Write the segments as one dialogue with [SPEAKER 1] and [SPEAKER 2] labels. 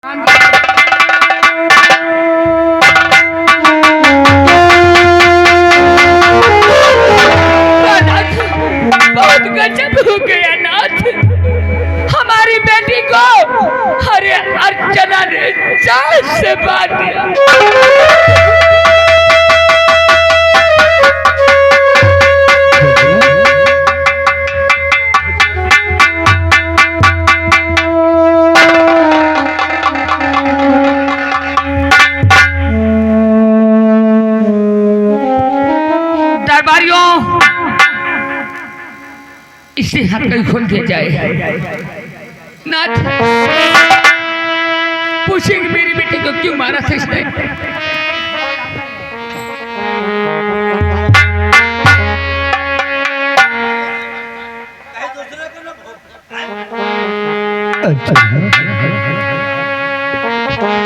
[SPEAKER 1] बहुत गजब हो गया नाथ। हमारी बेटी को अरे अर्चना ने जान से बांध दिया। इसे हाथ कहीं खोल दिया जाए। नाथ पूछेंगे मेरी बेटी को क्यों मारा था इसने।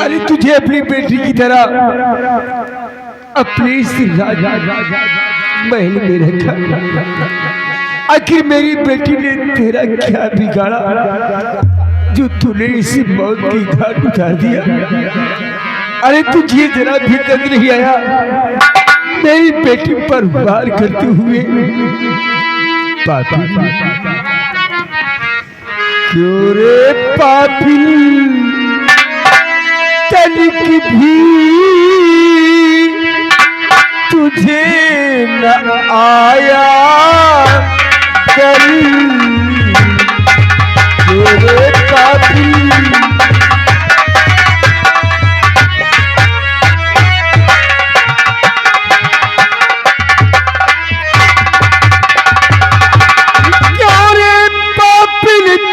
[SPEAKER 2] अरे तुझे अपनी बेटी की तरह अपने इस महल में रखा। आखिर मेरी बेटी ने तेरा क्या बिगाड़ा जो तूने इस मौत की घाट उतार दिया। अरे तुझे जरा भी दर्द नहीं आया मेरी बेटी पर वार करते हुए। पापी क्यों रे पापी तनिक भी तुझे न आया तेरे काफी।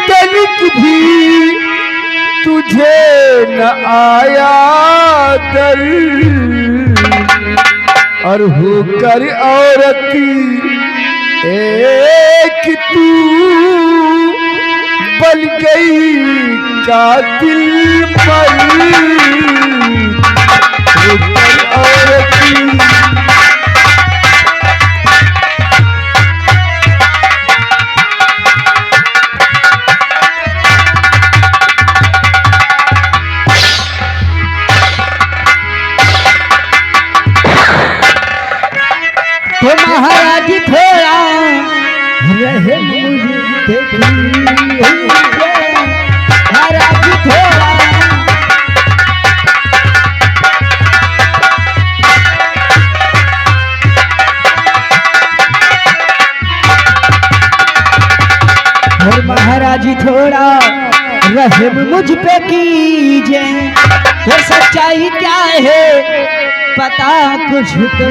[SPEAKER 2] तनिक भी तुझे न आया दर और होकर औरती एक तू बन गई कातिल पर औरती।
[SPEAKER 3] तो महाराज थोड़ा रहे मुझे महाराज थोड़ा और महाराज थोड़ा रहम मुझ पे कीजिए। तो सच्चाई क्या है पता कुछ तो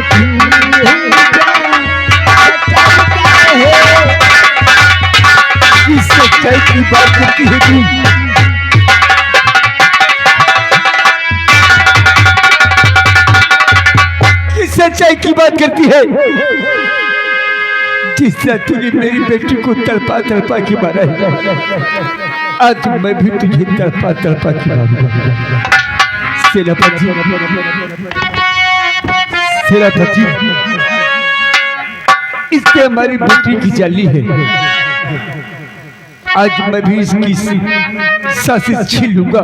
[SPEAKER 2] इस सच्चाई की बात करती है तू। किस सच्चाई की बात करती है जिससे तूने मेरी बेटी को तड़पा तड़पा के मारा है। आज मैं भी तुझे तड़पा तड़पा के मारूंगा। सेनापति सेनापति इससे हमारी बेटी की जाली है। आज मैं भी इसकी सांसें छीन लूंगा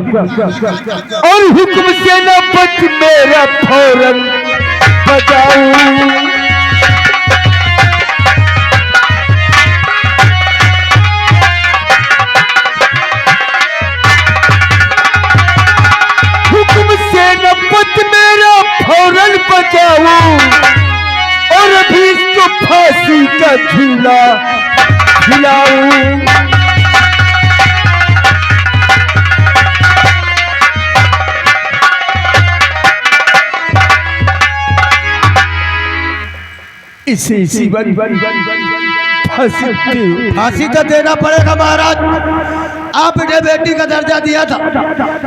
[SPEAKER 2] और हुक्म सेनापति मेरा फौरन बजाऊं। मेरा फौरन बचाओ और अभी इसको फांसी का झूला खिलाऊं। इसे इसी बारी
[SPEAKER 4] फांसी तो देना पड़ेगा महाराज। आपने बेटी का दर्जा दिया था,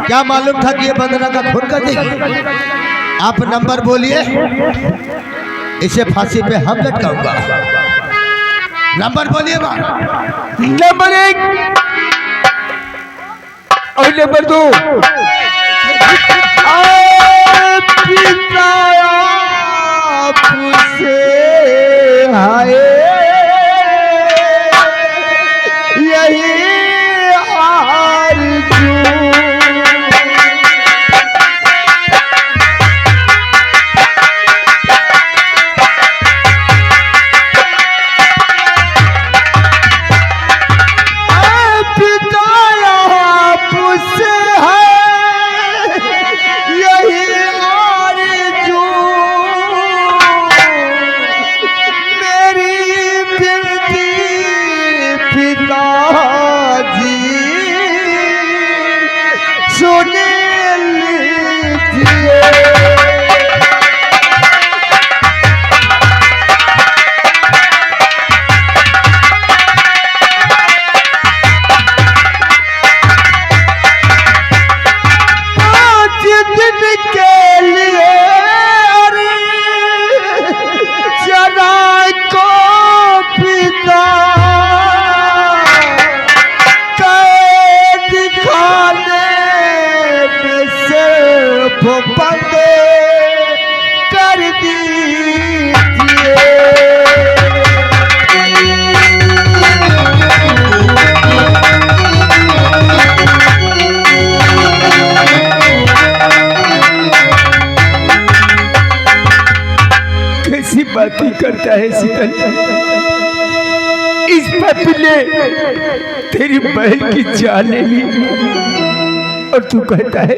[SPEAKER 4] क्या मालूम था कि ये बंदना का खून कर देगी। आप नंबर बोलिए, इसे फांसी पे हम लटकाऊंगा। नंबर बोलिए।
[SPEAKER 2] नंबर 1 और नंबर 2। हाय यही आरज़ू
[SPEAKER 4] वो बंद कर दीजिए।
[SPEAKER 2] कैसी बातें करता है शीतल। इस पति ने तेरी बहन की जान ले ली और तू कहता है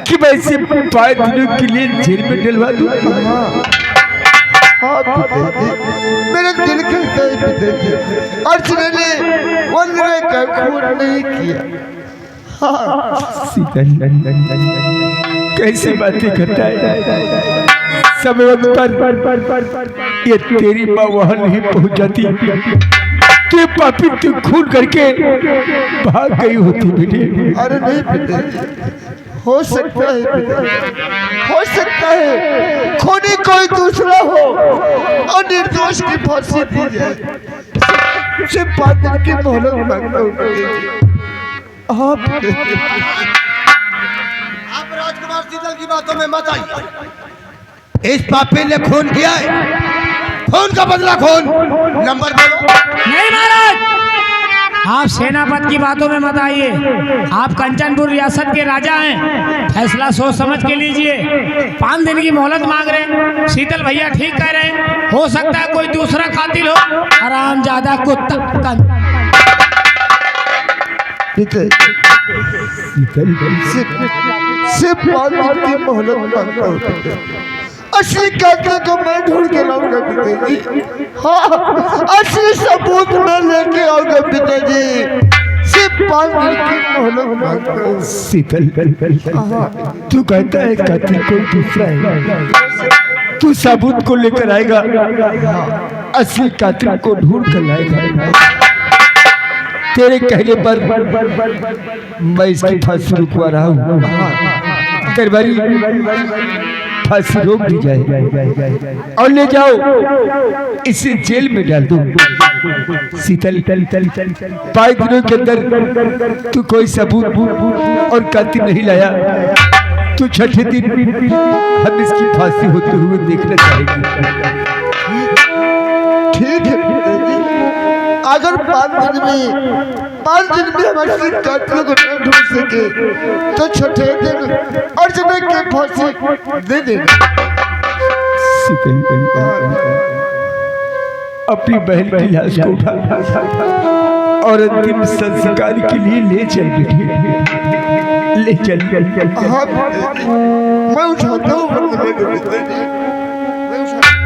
[SPEAKER 2] कि मैं इसे 5 दिनों के लिए जेल में डलवा दूं।
[SPEAKER 4] हाँ पिताजी, मेरे दिल कहता है पिताजी, अर्चना ने वंदना का खून नहीं किया। हाँ
[SPEAKER 2] शीतल कैसी बातें करता है। समय वक्त पर ये तेरी माँ वहां नहीं पहुंच जाती, तू पापी तू खून करके भाग गई होती बेटी।
[SPEAKER 4] अरे नहीं पिताजी, हो सकता है पिताजी, हो सकता है खूनी कोई दूसरा हो और निर्दोष की फांसी दी जाए। सिर्फ 5 दिन की मोहलत मांगता हूँ पिताजी। आप राजकुमार शीतल की बातों में मत आइए। इस पापी ने खून किया है, खून का बदला खून। नंबर बोलो।
[SPEAKER 3] नहीं महाराज, आप सेनापति की बातों में मत आइए। आप कंचनपुर रियासत के राजा हैं, फैसला सोच समझ के लीजिए। 5 दिन की मोहलत मांग रहे हैं। शीतल भैया ठीक कह रहे हैं, हो सकता है कोई दूसरा कातिल हो। आराम ज्यादा कुत्ता।
[SPEAKER 4] सिर्फ 5 दिन की मोहलत मांगता हूँ। असली कातिल को मैं ढूंढ के लाऊंगा पिताजी। हाँ, असली सबूत मैं लेके आऊंगा पिताजी। सिर्फ 5 दिन की मोहलत मांगता हूँ।
[SPEAKER 2] शीतल तू कहता है कातिल कोई दूसरा है, तू सबूत को लेकर आएगा, असली कातिल को ढूंढ कर लाएगा। तेरे कहने पर मैं इसकी फांसी रुकवा रहा हूँ। दरबारी फांसी रोक दी जाए और ले जाओ, इसे जेल में डाल दो। शीतल 5 दिनों के अंदर तू कोई सबूत और कातिल नहीं लाया, तू 6ठे दिन हम इसकी फांसी होते हुए देखना चाहेंगे।
[SPEAKER 4] ठीक है पिताजी, अगर 5 दिन में हमारे कातिल को न ढूंढ सके तो 6ठे दिन अर्चना की फांसी दे देना।
[SPEAKER 2] अपनी बहन की लाश को उठा और अंतिम संस्कार के लिए ले चल बेटी, ले चल।
[SPEAKER 4] हाँ पिताजी, मैं उठाता हूँ वंदना को पिताजी, मैं उठाता हूँ।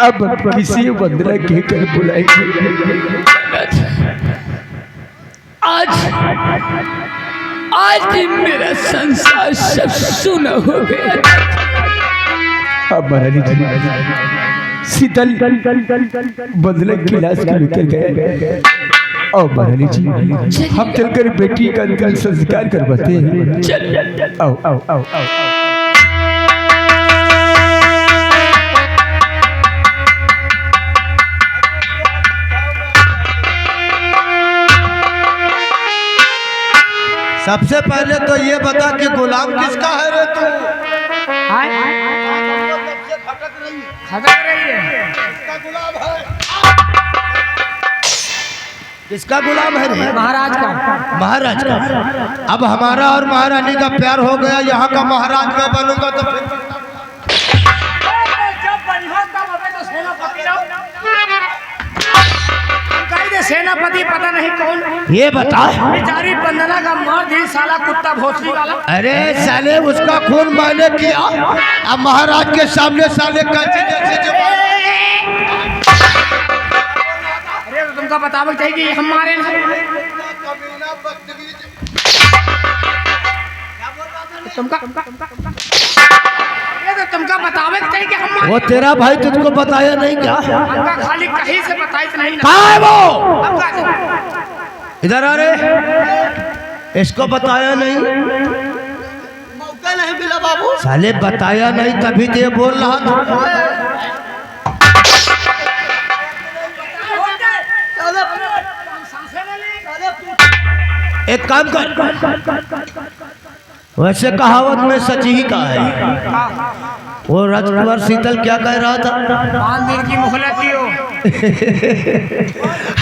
[SPEAKER 2] अब किसी वंदना कहकर बुलाएंगे।
[SPEAKER 1] आज मेरा संसार सब सुना हो गया।
[SPEAKER 2] अब महारानी जी शीतल वंदना की लाश को लेकर गए। और महारानी जी हम चलकर बेटी का अंतिम संस्कार करवाते हैं। आओ आओ आओ आओ।
[SPEAKER 4] सबसे पहले तो ये बता कि गुलाम किसका है रे तू?
[SPEAKER 3] खटक रही है।
[SPEAKER 4] किसका गुलाम है? किसका गुलाम है रे?
[SPEAKER 3] महाराज का।
[SPEAKER 4] महाराज का। अब हमारा और महारानी का प्यार हो गया, यहाँ का महाराज मैं बनूंगा तो फिर
[SPEAKER 3] सेनापति पता नहीं कौन।
[SPEAKER 4] ये बता,
[SPEAKER 3] बेचारी वंदना का मार दी साला कुत्ता भोसड़ी वाला।
[SPEAKER 4] अरे साले उसका खून मैंने किया, अब महाराज के सामने साले का जैसे
[SPEAKER 3] तुमका बतावे चाहिए कि हम मारे ना तुमका तुमका बतावे चाहिए कि हम
[SPEAKER 4] वो तेरा भाई तुझको बताया नहीं क्या?
[SPEAKER 3] हमका खाली कहीं से बताई नहीं ना।
[SPEAKER 4] कहाँ है वो?
[SPEAKER 3] हमका
[SPEAKER 4] इधर आ रे। इसको बताया नहीं, मौका नहीं मिला बाबू। साले बताया नहीं तभी तो ये बोल रहा था। एक काम कर, वैसे कहावत में सच ही कहा है। वो राजकुमार शीतल क्या कह रहा था?
[SPEAKER 3] 5 दिन की मोहलत दियो।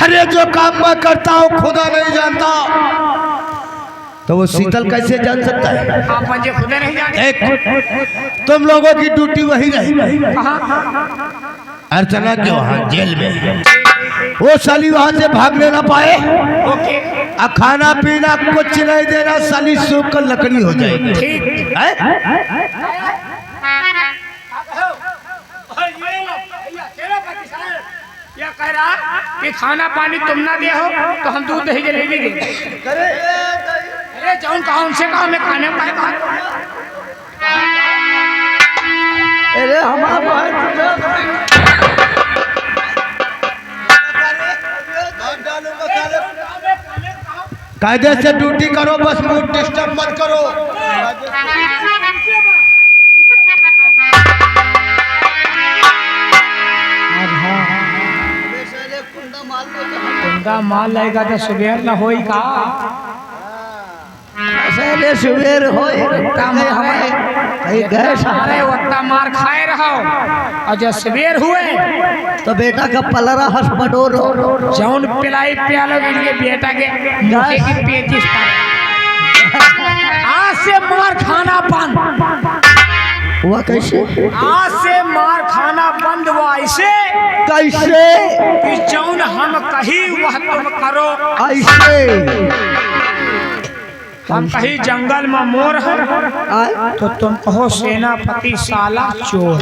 [SPEAKER 4] अरे जो काम मैं करता हूँ खुदा नहीं जानता, तो वो शीतल कैसे जान सकता है?
[SPEAKER 3] आप मुझे खुद नहीं जाने।
[SPEAKER 4] तुम लोगों की ड्यूटी वही रही,
[SPEAKER 3] कहाँ?
[SPEAKER 4] अर्चना के वहाँ जेल में। वो साली वहाँ से भागने ना पाए,
[SPEAKER 3] ओके
[SPEAKER 4] खाना पीना कुछ नहीं देना, साली सूख कर लकड़ी हो जाएगी।
[SPEAKER 3] ठीक
[SPEAKER 4] है?
[SPEAKER 3] क्या कह रहा कि खाना पानी तुम ना दे हो तो हम दूध दही जलेबी दे। अरे जाऊं कहा उनसे कहा मैं खाने में पाए कहा।
[SPEAKER 4] अरे हमारा कायदे से ड्यूटी करो, बस मूड डिस्टर्ब मत करो।
[SPEAKER 3] उनका माल लगेगा तो सुबेर न होई का
[SPEAKER 4] पहले सुबेर हो
[SPEAKER 3] सारे वत्ता मार खाए रहो और जब सवेर हुए
[SPEAKER 4] तो बेटा का पलरा हंस बटोरो।
[SPEAKER 3] जौन पिलाई प्यालो के बेटा के मुखे की 35 आज से मार खाना बंद।
[SPEAKER 4] हुआ कैसे?
[SPEAKER 3] आज से मार खाना बंद हुआ ऐसे
[SPEAKER 4] कैसे?
[SPEAKER 3] कि जौन हम कही वह तुम करो
[SPEAKER 4] ऐसे।
[SPEAKER 3] हम कहीं जंगल में मोर है तो तुम कहो सेनापति साला चोर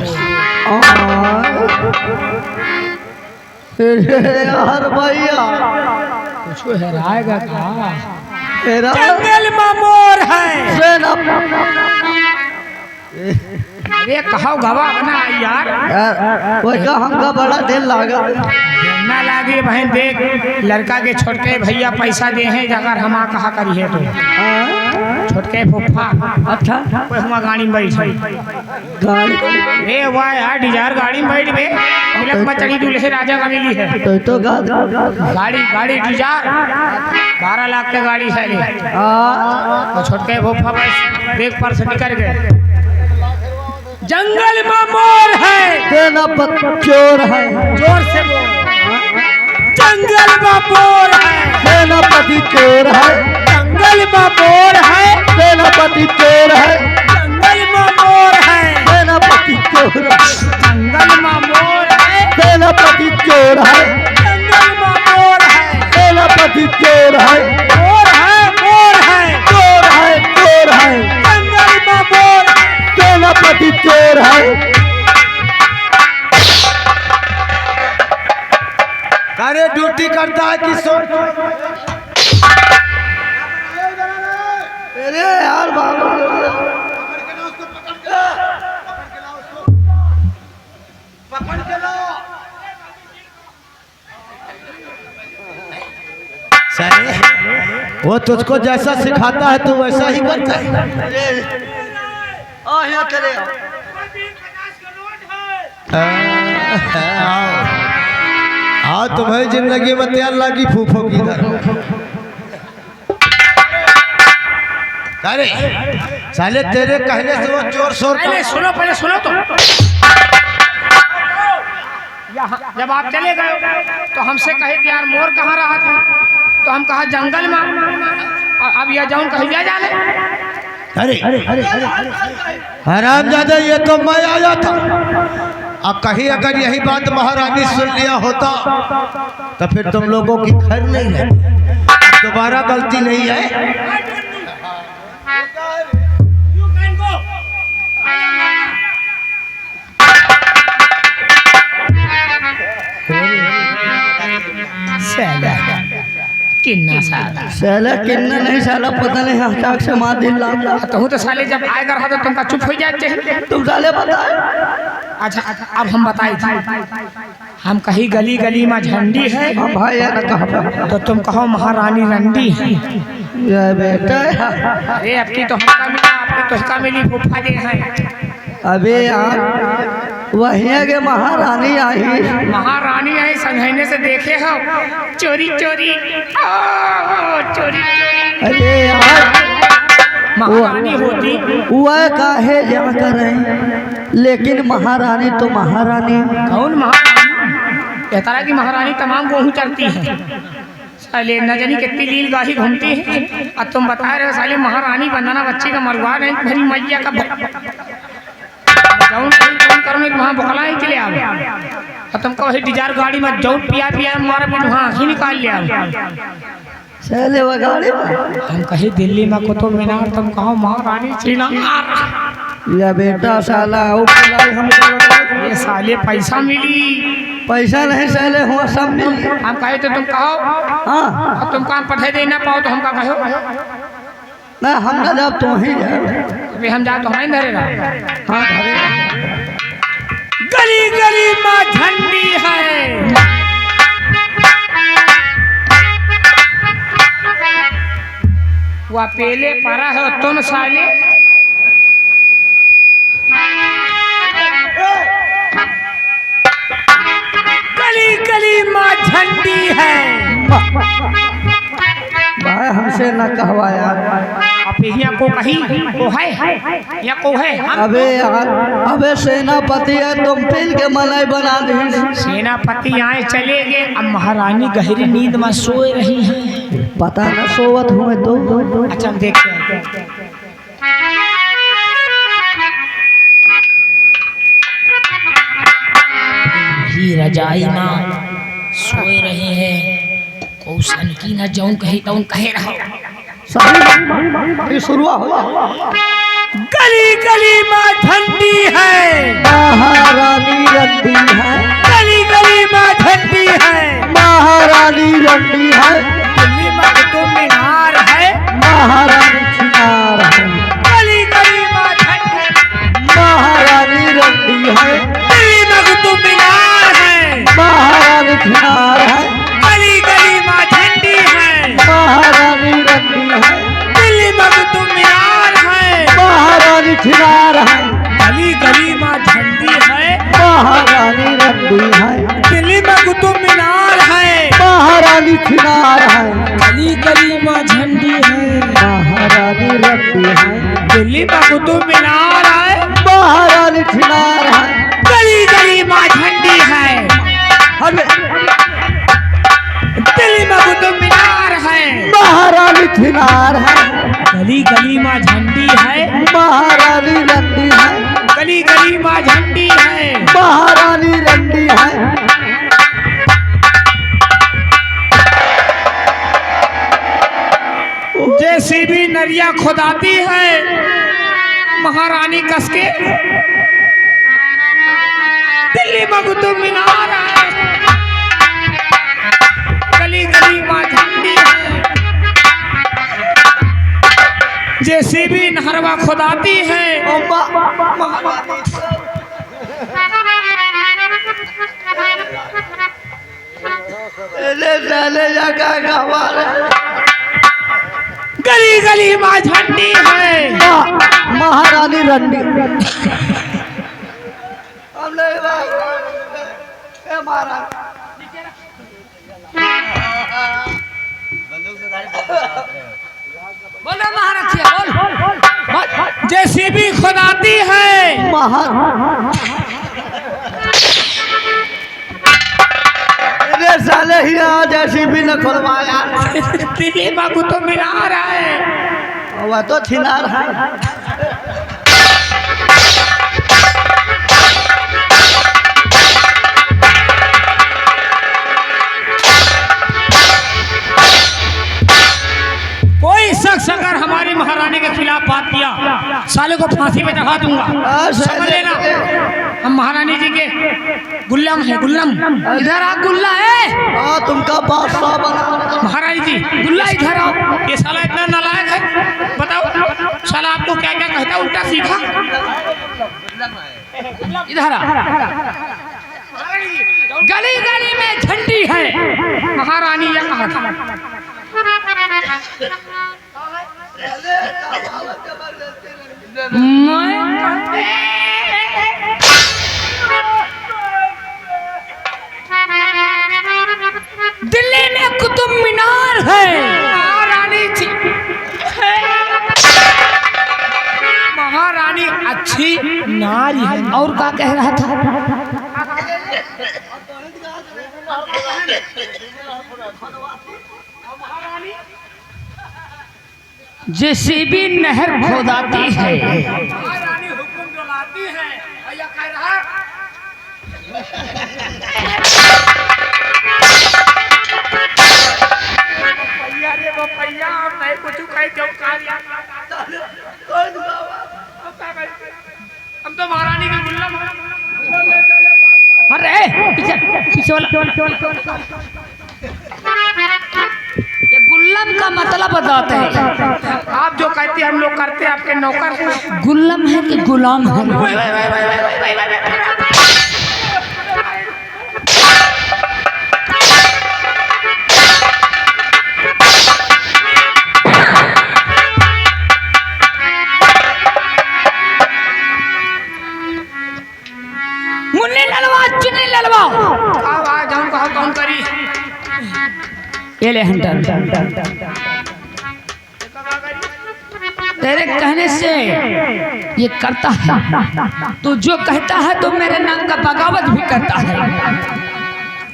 [SPEAKER 4] यार भैया
[SPEAKER 3] कुछ हेराएगा क्या? जंगल में मोर है। अरे कहो गवा बना यार,
[SPEAKER 4] वो हमका बड़ा दिल लागा
[SPEAKER 3] ना लागे बहन। देख लड़का के छोटके भैया पैसा दे हैं अगर हम कहा करी है तो छोटके फुफा।
[SPEAKER 4] अच्छा
[SPEAKER 3] कोई हुआ गाड़ी में बैठ रे वाह यार डिजायर गाड़ी में बैठ बे तिलक में चढ़ी दूल्हे राजा का मिली है
[SPEAKER 4] तो
[SPEAKER 3] गाड़ी डिजायर 12 लाख की गाड़ी है रे। तो छोटके फुफा बस देख पर से निकल गए। जंगल में मोर है,
[SPEAKER 4] चोर है,
[SPEAKER 3] जोर से बोल। जंगल में मोर है,
[SPEAKER 4] सेनापति चोर है।
[SPEAKER 3] जंगल में मोर है,
[SPEAKER 4] सेनापति चोर है।
[SPEAKER 3] जंगल में मोर है,
[SPEAKER 4] सेनापति चोर है।
[SPEAKER 3] जंगल में मोर है,
[SPEAKER 4] सेनापति चोर है।
[SPEAKER 3] जंगल में मोर है,
[SPEAKER 4] सेनापति चोर है।
[SPEAKER 3] मोर है, मोर है,
[SPEAKER 4] चोर है, चोर है।
[SPEAKER 3] जंगल में मोर है,
[SPEAKER 4] सेनापति चोर है। अरे ड्यूटी करता है किशोर। अरे यार बाबा पकड़ के लो। वो तुझको जैसा सिखाता है तू वैसा ही करता है। हाँ तुम्हारी जिंदगी में तैयार लगी फूफो की तरह। अरे साले तेरे कहने से वो चोर शोर।
[SPEAKER 3] पहले सुनो तो जब आप चले गए तो हमसे कहे कि यार मोर कहाँ रहा था, तो हम कहा जंगल में। अब यह जाऊं कहीं जा जाने।
[SPEAKER 4] अरे हराम ज्यादा ये तो मैं आया था। अब कहीं अगर यही बात महारानी सुन लिया होता तो फिर तुम लोगों की खैर नहीं रहती। दोबारा गलती नहीं है।
[SPEAKER 3] साला किन्ना साला
[SPEAKER 4] साला किन्ना नहीं साला पता नहीं हटाक से मार दिल लाता
[SPEAKER 3] तो साले जब आएगा रहा तो तुमका चुप हो जाए चाहिए।
[SPEAKER 4] तुम साले बताए
[SPEAKER 3] अच्छा अब हम बताए थे हम कहीं गली गली में झंडी है
[SPEAKER 4] हम भाई यार कहा
[SPEAKER 3] तो तुम कहो महारानी रंडी है।
[SPEAKER 4] ये बेटा
[SPEAKER 3] अरे अब की तो हमका मिला आपकी तुझका मिली फूफा दे है।
[SPEAKER 4] अबे यार वही के महारानी आई
[SPEAKER 3] महारानी आई संघने से देखे हो चोरी चोरी चोरी चोरी।
[SPEAKER 4] अरे यार
[SPEAKER 3] महारानी होती
[SPEAKER 4] वह काहे जा कर रहे लेकिन महारानी तो महारानी
[SPEAKER 3] कौन महारानी ये तरह की महारानी तमाम गोहू चलती है साले न जानी कितनी लील गाही घूमती है। अब तुम बता रहे हो साले महारानी बनाना बच्चे का मरवा नहीं भरी मैया का जौन करो में वहाँ बकला ही चले आओ और तुमको वही डिजार गाड़ी में जौन पिया पिया मारा भी वहाँ ही निकाल लिया
[SPEAKER 4] चले वो गाड़ी
[SPEAKER 3] हम कहीं दिल्ली में कुतुब मीनार तुम कहो महारानी चीना
[SPEAKER 4] या बेटा साला हम
[SPEAKER 3] ये साले पैसा मिली
[SPEAKER 4] पैसा नहीं साले हुआ सब मिल
[SPEAKER 3] हम कहे तो तुम कहो
[SPEAKER 4] हाँ
[SPEAKER 3] अब तुम काम पढ़े दे ना पाओ तो हम का कहो
[SPEAKER 4] ना हम ना जब तुम ही जाओ
[SPEAKER 3] अभी हम जाए तो हमें धरे रहा।
[SPEAKER 4] हाँ धरे
[SPEAKER 3] गली गली में झंडी है वह पहले परा है तुम साले गली गली में झंडी है।
[SPEAKER 4] भाई हमसे न कहवाया
[SPEAKER 3] अब यहाँ को कहीं को है या को है हम
[SPEAKER 4] अबे यार अबे सेनापति है तुम पील के मलाई बना दी
[SPEAKER 3] सेनापति आए चले गए। अब महारानी गहरी नींद में सोए रही हैं।
[SPEAKER 4] पता न सोवत हुए तो
[SPEAKER 3] अच्छा हम देखते हैं ही रजाई में सोए रहे हैं कौशन की न जौन कही तौन कहे रहो
[SPEAKER 4] सही शुरुआत हो
[SPEAKER 3] गली गली में झंडी है
[SPEAKER 4] महारानी रंडी है
[SPEAKER 3] गली गली में झंडी है
[SPEAKER 4] महारानी रंडी है
[SPEAKER 3] दिल्ली में कुतुब मीनार है
[SPEAKER 4] महारानी छिनार है
[SPEAKER 3] गली गली में झंडी
[SPEAKER 4] महारानी रंडी है
[SPEAKER 3] दिल्ली में कुतुब मीनार है
[SPEAKER 4] महारानी छिनार है
[SPEAKER 3] गली गली में झंडी है
[SPEAKER 4] महारानी रंडी है
[SPEAKER 3] दिल्ली में कुतुब मीनार है
[SPEAKER 4] महारानी छिनार है
[SPEAKER 3] गली गली में झंडी है
[SPEAKER 4] महारानी रंडी है
[SPEAKER 3] दिल्ली में कुतुब मीनार है
[SPEAKER 4] महारानी छिनार है
[SPEAKER 3] गली गली में झंडी है
[SPEAKER 4] महारानी रंडी है
[SPEAKER 3] दिल्ली में कुतुब मीनार है
[SPEAKER 4] महारानी छिनार है
[SPEAKER 3] गली गली में झंडी है
[SPEAKER 4] हमें
[SPEAKER 3] दिल्ली में कुतुब मीनार है
[SPEAKER 4] महारानी छिनार है
[SPEAKER 3] गली गली में झंडी है
[SPEAKER 4] महारानी रंडी है
[SPEAKER 3] गली गली में झंडी है
[SPEAKER 4] महारानी रंडी है
[SPEAKER 3] जेसीबी नरिया खुदाती है महारानी कसके दिल्ली में कुतुब मीनार है गली गली में झंडी है जेसीबी नहरवा खुदाती है गली गली में झंडी है
[SPEAKER 4] महारानी रंडी
[SPEAKER 3] बोलो महाराज बोल जेसीबी खुदाती है
[SPEAKER 4] साले ही जैसी भी न खुलवाया
[SPEAKER 3] दिल्ली में कुतुब मीनार है
[SPEAKER 4] वह तो छिनार है
[SPEAKER 3] कोई शख्स अगर हमारी महारानी के खिलाफ बात किया साले को फांसी पे चढ़ा दूंगा समझ लेना। हम महारानी जी के गुल्लम है गुल्लम इधर आ गुल्ला है
[SPEAKER 4] तुमका बादशाह बना
[SPEAKER 3] महारानी थी।
[SPEAKER 1] गुल्ला इधर आओ।
[SPEAKER 3] ये साला इतना नालायक है, बताओ साला आपको क्या क्या कहता है, उल्टा सीखा।
[SPEAKER 1] इधर आ। गली गली में झंडी है।
[SPEAKER 3] महारानी या कहा था।
[SPEAKER 1] दिल्ली में कुतुब मीनार है।
[SPEAKER 3] महारानी जी, महारानी अच्छी नारी है।
[SPEAKER 1] और क्या कह रहा था? जेसीबी नहर खोदाती है।
[SPEAKER 3] महारानी हुक्म डुलाती है। भैया कह रहा भैया रे वो भैया मैं कुछ कह दो कार्य। हम तो महारानी के गुल्लम।
[SPEAKER 1] अरे पीछे पीछे वाला। ये गुल्लम का मतलब बताते हैं।
[SPEAKER 3] आप जो कहते हैं हम लोग करते हैं, आपके नौकर।
[SPEAKER 1] गुल्लम है कि गुलाम है? मुन्नी ललवा चुन्नी ललवा।
[SPEAKER 3] आवाज हम कहा कौन करी।
[SPEAKER 1] ये ले हंटर। तेरे कहने से ये करता है। तू जो कहता है तो मेरे नाम का बगावत भी करता है।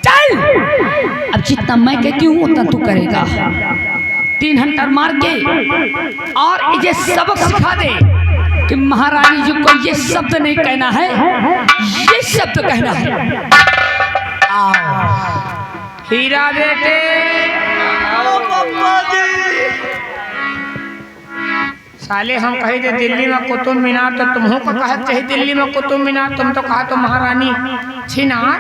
[SPEAKER 1] चल अब जितना मैं कहती हूँ उतना तू करेगा। 3 हंटर मार के और ये सबक सिखा दे कि महारानी जी को ये शब्द नहीं कहना है, ये शब्द कहना है।
[SPEAKER 3] हीरा बेटे, साले हम कहे थे दिल्ली में कुतुब मीनार, तो तुम्हों को कहा चाहिए दिल्ली में कुतुब मीनार। तुम तो कहा तो महारानी छिनार।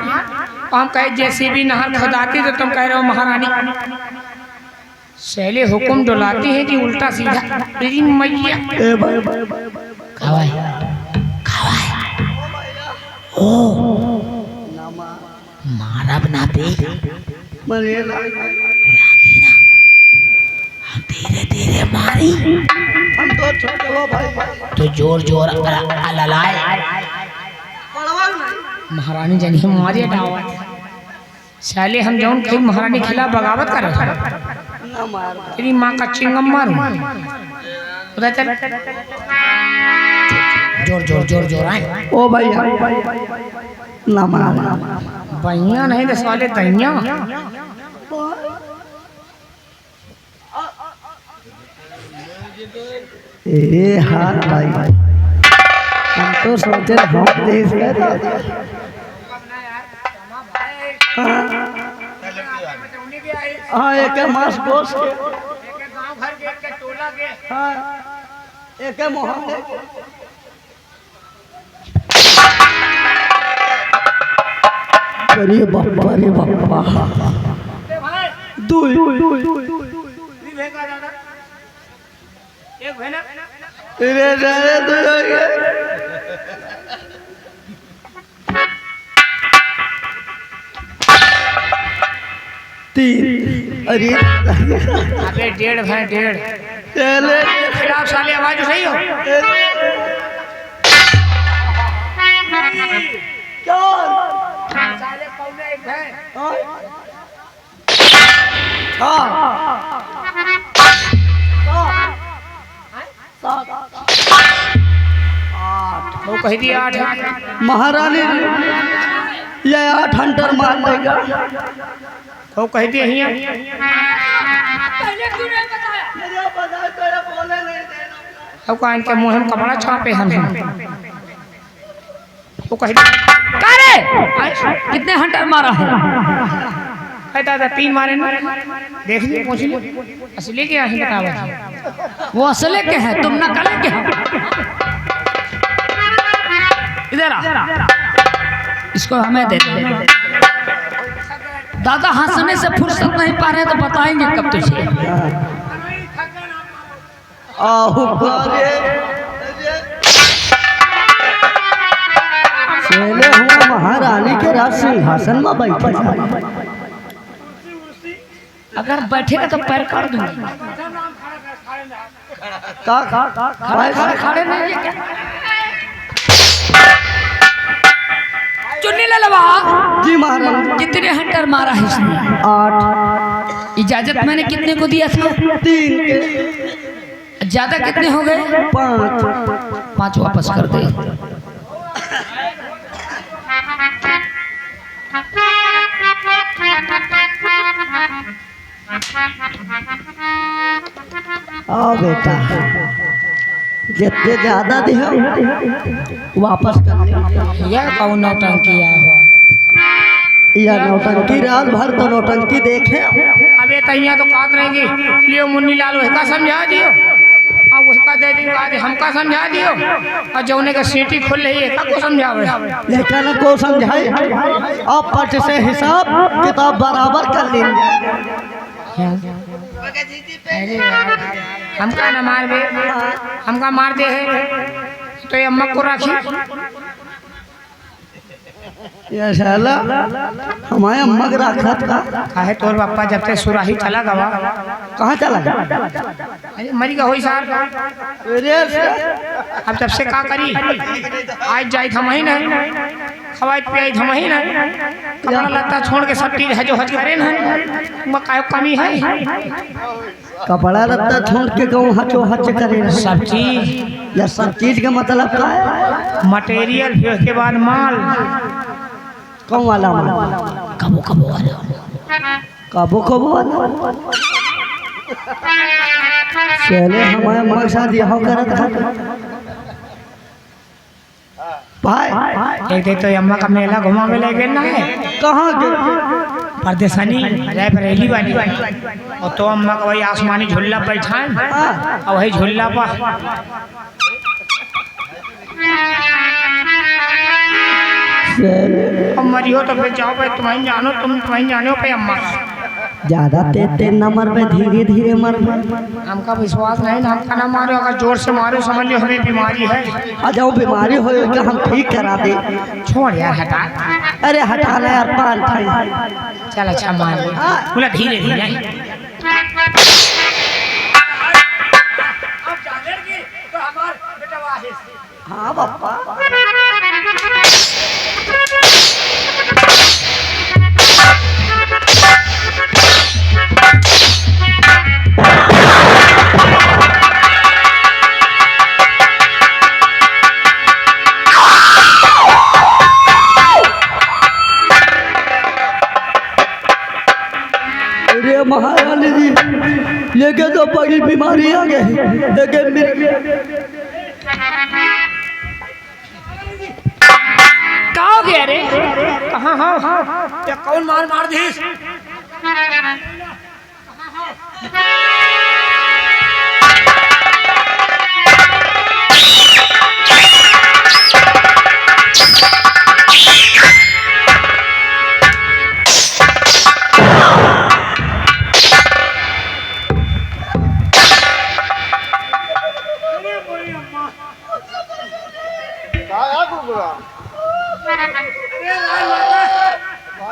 [SPEAKER 3] तो हम कहे जेसीबी नहर खुदाती, तो तुम कह रहे हो महारानी। सैले हुक्म डुलाती है कि उल्टा सीधा। मेरी मैया
[SPEAKER 1] खवाए ओ मारब ना पे लागी ना। हम धीरे धीरे मारी।
[SPEAKER 4] हम तो छोटे हो भाई।
[SPEAKER 1] तो जोर जोर ललाए।
[SPEAKER 3] महारानी जनी हम मारिए डावत। साले हम जौन कहीं महारानी खिलाफ बगावत कर तेरी माँ का चिंगम मारू। उधर चल।
[SPEAKER 1] जोर जोर जोर जोर आए।
[SPEAKER 4] ओ भैया ना मार।
[SPEAKER 3] भैया नहीं तो साले दैया।
[SPEAKER 4] ए हाथ भाई, हम तो सोचे हम देश का। हाँ एक मास गोश के, हाँ एक मोहल्ले के। अरे बाबा रे बाबा, दुई अरे जाने दो। तीन। अरे
[SPEAKER 3] अबे 1.5 भाई 1.5
[SPEAKER 4] चले
[SPEAKER 3] खिलाफ साले आवाज सही हो। साले पौने 1 है। वो कही दिया 8 है।
[SPEAKER 4] महारानी ये 8 हंटर मार लेगा।
[SPEAKER 3] वो कही दिया ही है।
[SPEAKER 1] पहले क्यों नहीं बताया?
[SPEAKER 3] अब का इनके मुंह में कपड़ा छापे हम। वो कही दिया
[SPEAKER 1] का रे कितने हंटर मारा है?
[SPEAKER 3] दादा 3 मारे ना। देख लिए पूछ लिए असली क्या है बतावा।
[SPEAKER 1] वो असले के हैं, तुम नकले के हो। इधर आ, इसको हमें दे दे। दादा हंसने से फुर्सत नहीं पा रहे तो बताएंगे कब तुझे।
[SPEAKER 4] आहू बारे चले हुआ महारानी के राज सिंहासन में बैठे।
[SPEAKER 1] अगर बैठेगा तो पैर काट दूंगी। खड़े नहीं है क्या? चुन्नी ले लवा।
[SPEAKER 4] जी महाराज।
[SPEAKER 1] कितने हंटर मारा है इसने?
[SPEAKER 4] 8।
[SPEAKER 1] इजाजत मैंने कितने को दिया था?
[SPEAKER 4] 3।
[SPEAKER 1] ज्यादा कितने हो गए?
[SPEAKER 4] 5।
[SPEAKER 1] 5 वापस कर दे।
[SPEAKER 4] आओ बेटा, जितने ज्यादा दियो वापस कर।
[SPEAKER 3] यह कौन नौटंकी आया हुआ?
[SPEAKER 4] यह नौटंकी रात भर तो नौटंकी देखे।
[SPEAKER 3] अबे तैया तो काट रहेंगी। लियो मुन्नी लाल उसका समझा दियो, अब उसका दे देंगे, हमका समझा दियो, और जौने का सीटी खुल रही है को समझावे।
[SPEAKER 4] लेकिन को समझाए अब पट से हिसाब किताब बराबर कर लेंगे।
[SPEAKER 3] हमका न मार दे, हमका मार दे है तो ये अम्मा को राखी।
[SPEAKER 4] ये साला हमारे अम्मा के राखत का
[SPEAKER 3] काहे तोर पापा जब तक सुराही चला गवा।
[SPEAKER 4] कहाँ चला?
[SPEAKER 3] अरे मरी का होई सार। अब जब से का करी, आज जाई थम ही नहीं, खवाई पियाई थम ही नहीं, कपड़ा लत्ता छोड़ के सब चीज है जो हज करे ना, काहे कमी है?
[SPEAKER 4] कपड़ा लत्ता छोड़ के कहूँ हचो हच करे
[SPEAKER 3] सब चीज।
[SPEAKER 4] या सब चीज का मतलब का है?
[SPEAKER 3] मटेरियल फिर उसके बाद माल।
[SPEAKER 4] कौन वाला माल?
[SPEAKER 1] कबो कबो वाला।
[SPEAKER 4] कबो कबो वाला। चले हमारे माँ शाद यहाँ करत था भाई।
[SPEAKER 3] एक दिन तो अम्मा का मेला घुमा में ले गए ना है।
[SPEAKER 4] कहाँ के?
[SPEAKER 3] परदेसानी रायबरेली वाली। और तो अम्मा का वही आसमानी झुल्ला बैठाए और वही झुल्ला पर मरियो तो फिर जाओ भाई, तुम्हें जानो, तुम्हें जानो पे अम्मा
[SPEAKER 4] ज्यादा तेज न मर में, धीरे धीरे मर में।
[SPEAKER 3] हमका विश्वास नहीं ना, हमका ना मारो, अगर जोर से मारो समझ लो हमें बीमारी है।
[SPEAKER 4] अच्छा वो बीमारी हो क्या हम ठीक करा दे?
[SPEAKER 3] छोड़ यार, हटा।
[SPEAKER 4] अरे हटा ले यार, 5
[SPEAKER 3] चल अच्छा मार ले, बोला धीरे धीरे।
[SPEAKER 4] हाँ बापा। अरे महारानी जी, ये क्या तो बड़ी बीमारी आ गई। लेकिन
[SPEAKER 3] कहाँ हो गया रे? कहाँ हो? या कौन मार दी?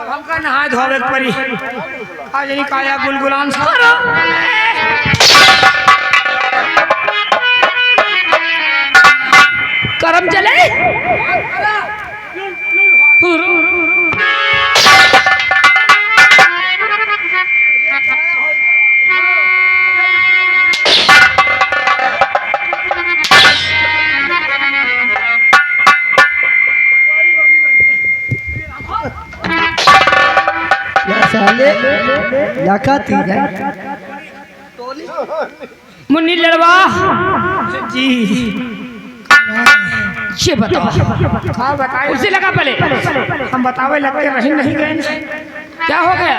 [SPEAKER 3] हमका नहाए धोवे परी आज नहीं काया गुलगुलाम सारा।
[SPEAKER 1] करम चले। मुन्नी लड़वा
[SPEAKER 3] जी
[SPEAKER 1] ये बताओ।
[SPEAKER 3] हाँ बताए,
[SPEAKER 1] उसे लगा पहले।
[SPEAKER 3] हम बतावे लगते रही नहीं गए।
[SPEAKER 1] क्या हो गया?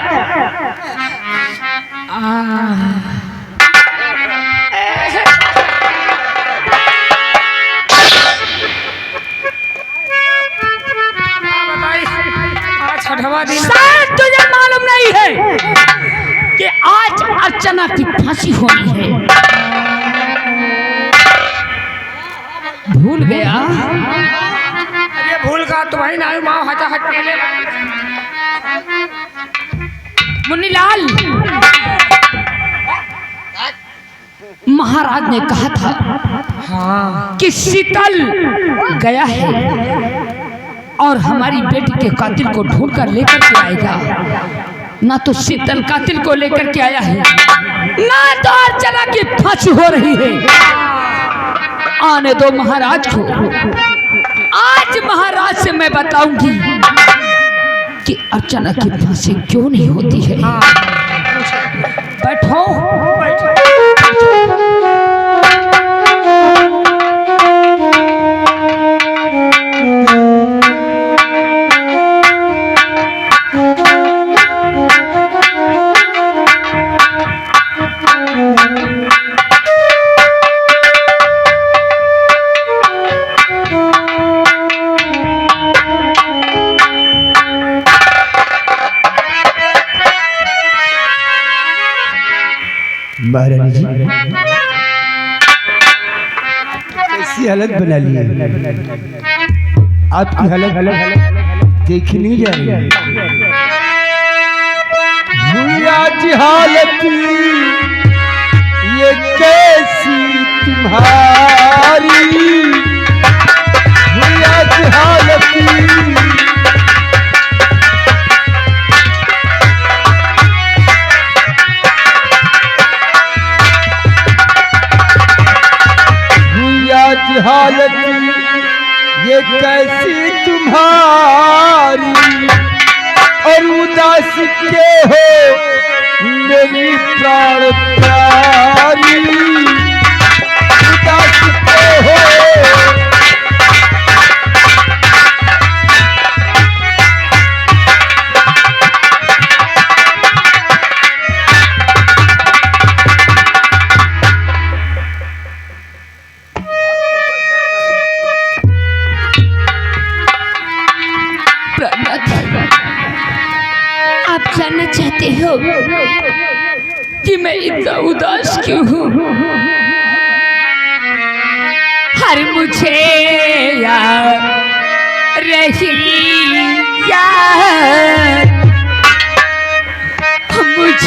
[SPEAKER 3] छठवा दिन
[SPEAKER 1] शायद तुझे मालूम नहीं अर्चना की फांसी होनी है। भूल गया?
[SPEAKER 3] ये भूल का तो भाई ना माँ हटा हट के ले
[SPEAKER 1] मुन्नीलाल, महाराज ने कहा था
[SPEAKER 3] हाँ
[SPEAKER 1] कि शीतल गया है और हमारी बेटी के कातिल को ढूंढ कर लेकर के आएगा। ना तो शीतल कातिल को लेकर के आया है, ना तो अर्चना की फांसी हो रही है। आने दो महाराज को। आज महाराज से मैं बताऊंगी कि अर्चना की फांसी क्यों नहीं होती है। बैठो, बैठो।
[SPEAKER 2] महारानी जी ऐसी हालत बना ली है, आपकी हालत देखी नहीं जा रही है। आज हालत ये कैसी तुम्हारी, आज हालत हालत ये कैसी तुम्हारी, और उदास के हो मेरी प्राण प्यारी, उदास के हो।
[SPEAKER 1] आप जानना चाहते हो कि मैं इतना उदास क्यों हूँ? हर मुझे याद रही याद